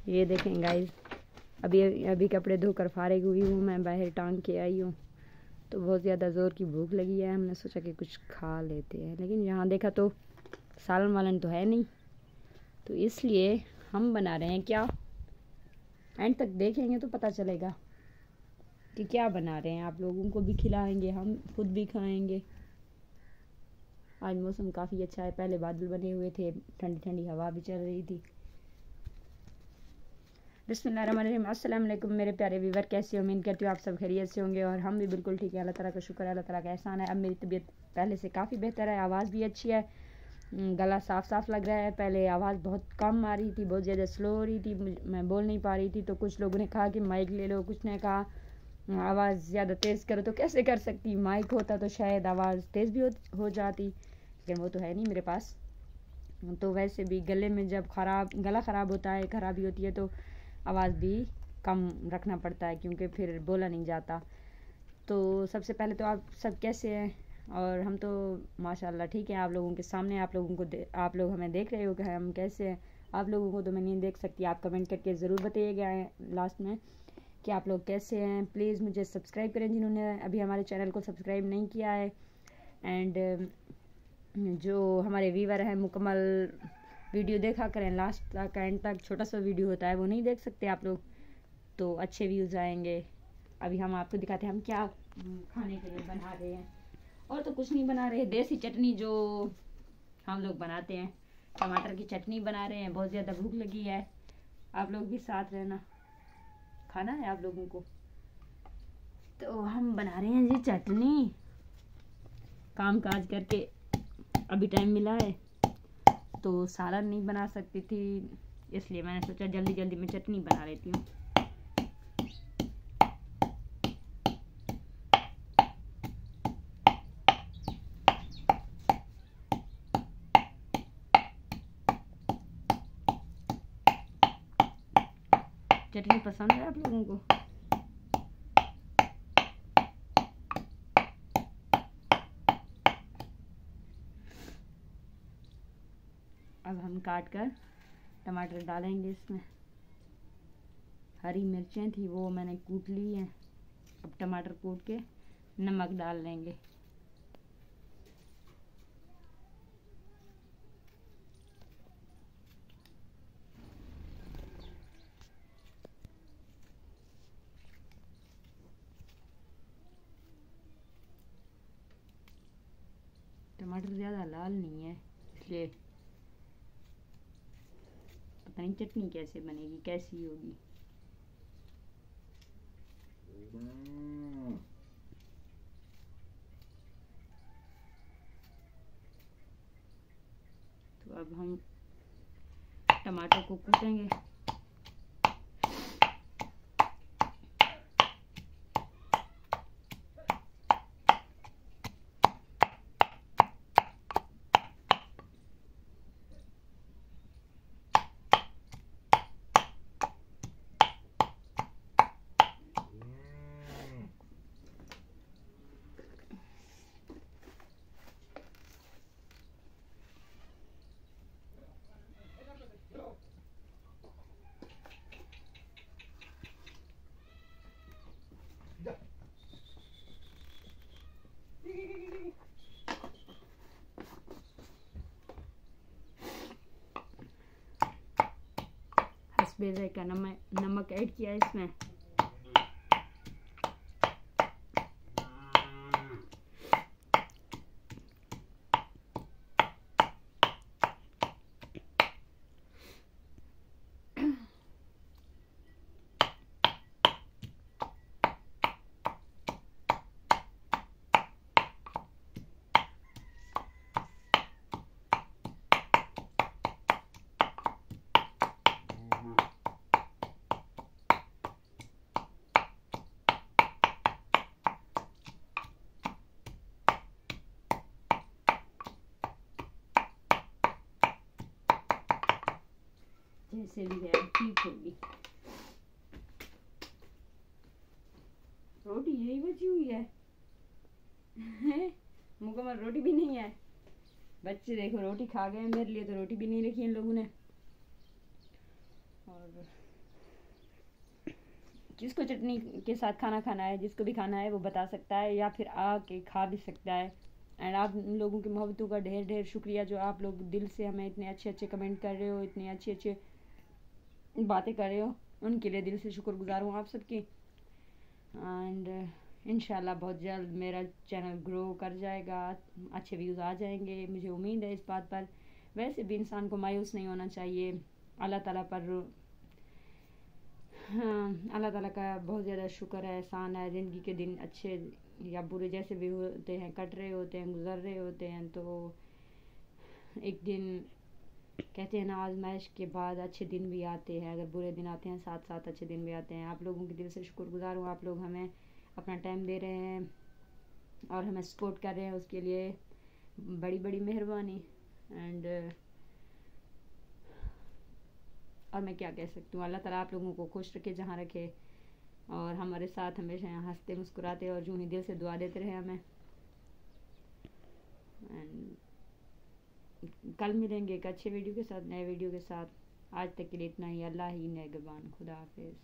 ये देखें गाइस, अभी अभी कपड़े धोकर फारिग हुई हूँ, मैं बाहर टांग के आई हूँ। तो बहुत ज़्यादा ज़ोर की भूख लगी है, हमने सोचा कि कुछ खा लेते हैं, लेकिन यहाँ देखा तो सालन वालन तो है नहीं, तो इसलिए हम बना रहे हैं क्या। एंड तक देखेंगे तो पता चलेगा कि क्या बना रहे हैं। आप लोगों को भी खिलाएंगे, हम खुद भी खाएंगे। आज मौसम काफ़ी अच्छा है, पहले बादल बने हुए थे, ठंडी ठंडी हवा भी चल रही थी। बिस्मिल्लाहिर्रहमानिर्रहीम, अस्सलाम वालेकुम मेरे प्यारे व्यूवर, कैसे हो? उम्मीद करती हूँ आप सब खैरियत से होंगे और हम भी बिल्कुल ठीक है। अल्लाह ताला का शुक्र है, अल्लाह ताला का एहसान है। अब मेरी तबीयत पहले से काफ़ी बेहतर है, आवाज़ भी अच्छी है, गला साफ साफ लग रहा है। पहले आवाज़ बहुत कम आ रही थी, बहुत ज़्यादा स्लो हो रही थी, मैं बोल नहीं पा रही थी। तो कुछ लोगों ने कहा कि माइक ले लो, कुछ ने कहा आवाज़ ज़्यादा तेज़ करो। तो कैसे कर सकती, माइक होता तो शायद आवाज़ तेज़ भी हो जाती, लेकिन वो तो है नहीं मेरे पास। तो वैसे भी गले में जब गला ख़राब होता है, ख़राबी होती है, तो आवाज़ भी कम रखना पड़ता है, क्योंकि फिर बोला नहीं जाता। तो सबसे पहले तो आप सब कैसे हैं? और हम तो माशाल्लाह ठीक है। आप लोगों के सामने, आप लोग हमें देख रहे हो कि हम कैसे हैं। आप लोगों को तो मैं नहीं देख सकती, आप कमेंट करके ज़रूर बताइएगा लास्ट में कि आप लोग कैसे हैं। प्लीज़ मुझे सब्सक्राइब करें जिन्होंने अभी हमारे चैनल को सब्सक्राइब नहीं किया है। एंड जो हमारे व्यूवर हैं मुकम्मल वीडियो देखा करें लास्ट तक, एंड तक। छोटा सा वीडियो होता है, वो नहीं देख सकते आप लोग, तो अच्छे व्यूज़ आएंगे। अभी हम आपको दिखाते हैं हम क्या खाने के लिए बना रहे हैं। और तो कुछ नहीं बना रहे, देसी चटनी जो हम लोग बनाते हैं, टमाटर की चटनी बना रहे हैं। बहुत ज़्यादा भूख लगी है, आप लोग भी साथ रहना, खाना है आप लोगों को। तो हम बना रहे हैं जी चटनी। काम काज करके अभी टाइम मिला है, तो सालन नहीं बना सकती थी, इसलिए मैंने सोचा जल्दी जल्दी में चटनी बना लेती हूँ। चटनी पसंद है आप लोगों को? अब हम काट कर टमाटर डालेंगे इसमें। हरी मिर्चें थी वो मैंने कूट ली हैं। अब टमाटर कूट के नमक डाल लेंगे। टमाटर ज़्यादा लाल नहीं है, इसलिए पता नहीं चटनी कैसे बनेगी, कैसी होगी। तो अब हम टमाटर को कूटेंगे। हस्बे जायका नमक ऐड किया इसमें। जैसे भी है ठीक होगी। रोटी यही बची हुई है, मुकम्मल रोटी भी नहीं है। बच्चे देखो रोटी खा गए, मेरे लिए तो रोटी भी नहीं रखी इन लोगों ने। और जिसको चटनी के साथ खाना खाना है, जिसको भी खाना है वो बता सकता है या फिर आके खा भी सकता है। एंड आप लोगों की मोहब्बतों का ढेर ढेर शुक्रिया, जो आप लोग दिल से हमें इतने अच्छे अच्छे कमेंट कर रहे हो, इतने अच्छे अच्छे बातें कर रहे हो, उनके लिए दिल से शुक्रगुजार हूँ आप सबकी। एंड इंशाल्लाह बहुत जल्द मेरा चैनल ग्रो कर जाएगा, अच्छे व्यूज़ आ जाएंगे, मुझे उम्मीद है इस बात पर। वैसे भी इंसान को मायूस नहीं होना चाहिए, अल्लाह ताला पर हाँ, अल्लाह ताला का बहुत ज़्यादा शुक्र है, एहसान है। ज़िंदगी के दिन अच्छे या बुरे जैसे भी होते हैं, कट रहे होते हैं, गुजर रहे होते हैं, तो एक दिन कहते हैं ना, आजमाइश के बाद अच्छे दिन भी आते हैं। अगर बुरे दिन आते हैं साथ साथ अच्छे दिन भी आते हैं। आप लोगों के दिल से शुक्रगुजार हूँ, आप लोग हमें अपना टाइम दे रहे हैं और हमें सपोर्ट कर रहे हैं, उसके लिए बड़ी बड़ी मेहरबानी। एंड और मैं क्या कह सकती हूँ, अल्लाह ताला आप लोगों को खुश रखे जहाँ रखे, और हमारे साथ हमेशा हंसते मुस्कुराते और यूं ही दिल से दुआ देते रहे हमें। एंड कल मिलेंगे एक अच्छे वीडियो के साथ, नए वीडियो के साथ। आज तक के लिए इतना ही। अल्लाह ही निगहबान। खुदा हाफिज़।